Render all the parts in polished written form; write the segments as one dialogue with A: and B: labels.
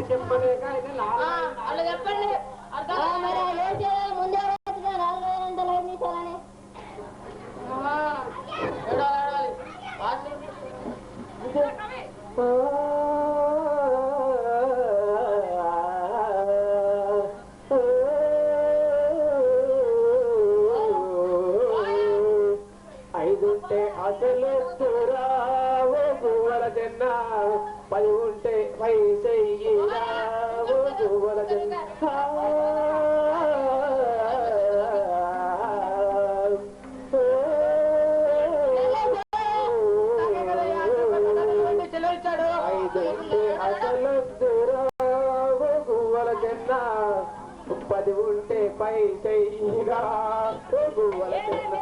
A: చెప్పలేక
B: అలా చెప్పండి ముందే 4 గంటలు 5 నిమిషాలని
A: ఐదుంటే అసలు వరదన్న 10 ఉంటే వైసయ్యరా వరదన్న ఐదుంటే అసలు వరదన్న 10 ఉంటే పైసయ్యరా వరదన్న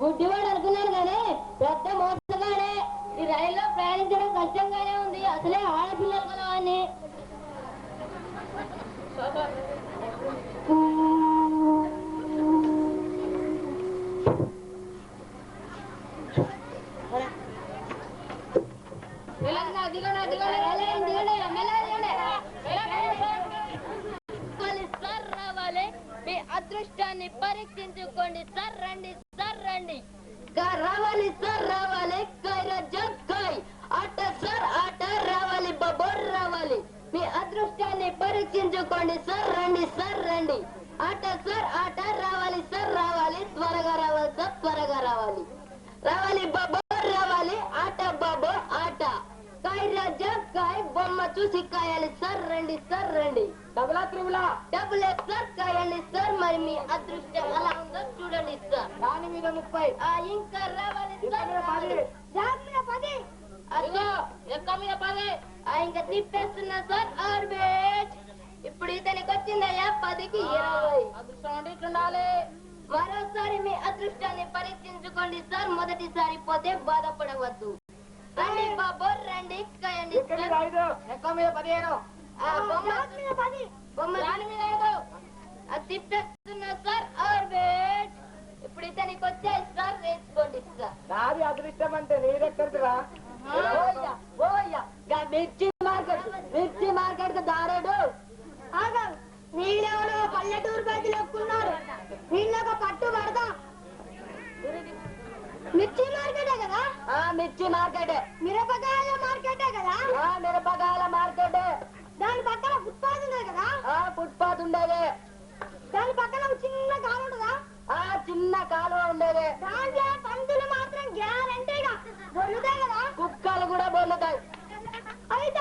B: గుడ్డివాడు అనుకున్నాను కానీ పెద్ద మోసగానే. ఈ రైల్లో ప్రయాణించడం కష్టంగానే ఉంది. అసలే ఆడపిల్లలు కదా అని మీ అదృష్టాన్ని పరీక్షించుకోండి సార్. రండి సార్ రండి. రావాలి సార్ రావాలి. ఆట సార్ ఆట రావాలి. బబోర్ రావాలి. మీ అదృష్టాన్ని పరీక్షించుకోండి సార్. రండి సార్ రండి. ఆట సార్ ఆట రావాలి సార్ రావాలి. త్వరగా రావాలి సార్ త్వరగా రావాలి. రావాలి బబోర్ రావాలి. ఆట బాబో ఆట. కాయ రాజా కాయ బొమ్మ చూసి కాయాలి సార్. రండి సార్ రండి.
A: డబులా త్రిబులా
B: డబ్బులే సార్ కాయండి సార్. మరి మీ అదృష్టం ఎలా ఉందో చూడండి సార్.
A: దాని మీద 30
B: ఇంకా రావాలి సార్. ఇంకా తిప్పేస్తున్నా సార్. ఆర్బిట్ ఇప్పుడు ఇతనికి వచ్చిందయ్యా 10కి 20.
A: అదృష్టం అంటే ఇట్లుండాలి.
B: మరోసారి మీ అదృష్టాన్ని పరీక్షించుకోండి సార్. మొదటిసారి పోతే బాధపడవద్దు. రండి బాబు రండి కాయండి సార్.
A: ఎక్కువ మీద 15
B: తిప్పేస్తున్నా సార్. ఆర్బిట్ ఇప్పుడు ఇతనికి వచ్చాయి సార్. వేసుకోండి సార్.
A: నాది అదృష్టం అంటే నీదెక్కడిరా?
B: మిర్చి మార్కెట్ దారాడు. వీళ్ళెవరో పల్లెటూరు బయటలు ఎక్కున్నారు. వీళ్ళొక పట్టు పడతా. మిర్చి మార్కెటే కదా? మిర్చి మార్కెటే. మిరపకాయల మార్కెటే కదా? మిరపకాయల మార్కెటే. దాని పక్కన ఫుట్పాత్ ఉండేది కదా? ఫుట్పాత్ ఉండేది. దాని పక్కన చిన్న కాలువ ఉండదా? చిన్న కాలువ ఉండేది. దాంట్లో పందులు మాత్రం గ్యారంటీగా బొల్లుతాయి కదా? కుక్కలు కూడా బొల్లుతాయి. అయితే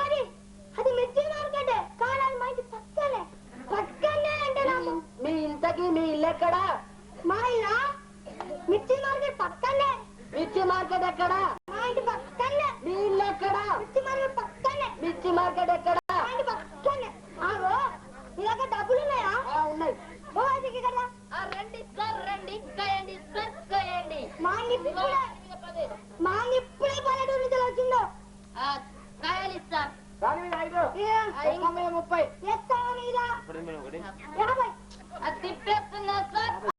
B: అది మిర్చి మార్కెటే కానీ అది మా ఇంటి పక్కనే. పక్కనే అంటే మీ ఇంతకి మీ ఇల్లు ఎక్కడా? మా ఇల్లా మిర్చి మార్కెట్ పక్కనే. మిర్చి మార్కెట్ ఎక్కడా? మా ఇంటి పక్కనే. మీ ఇల్లు ఎక్కడా? మిర్చి మార్కెట్ పక్కనే. మిర్చి మార్కెట్ ఎక్కడా? మా ఇంటి పక్కనే. ఆగో నీ దగ్గర డబ్బులు ఉన్నాయా? ఉన్నాయి. రండి సార్ రండి కాయండి సార్ కాయండి. మా ఇంటి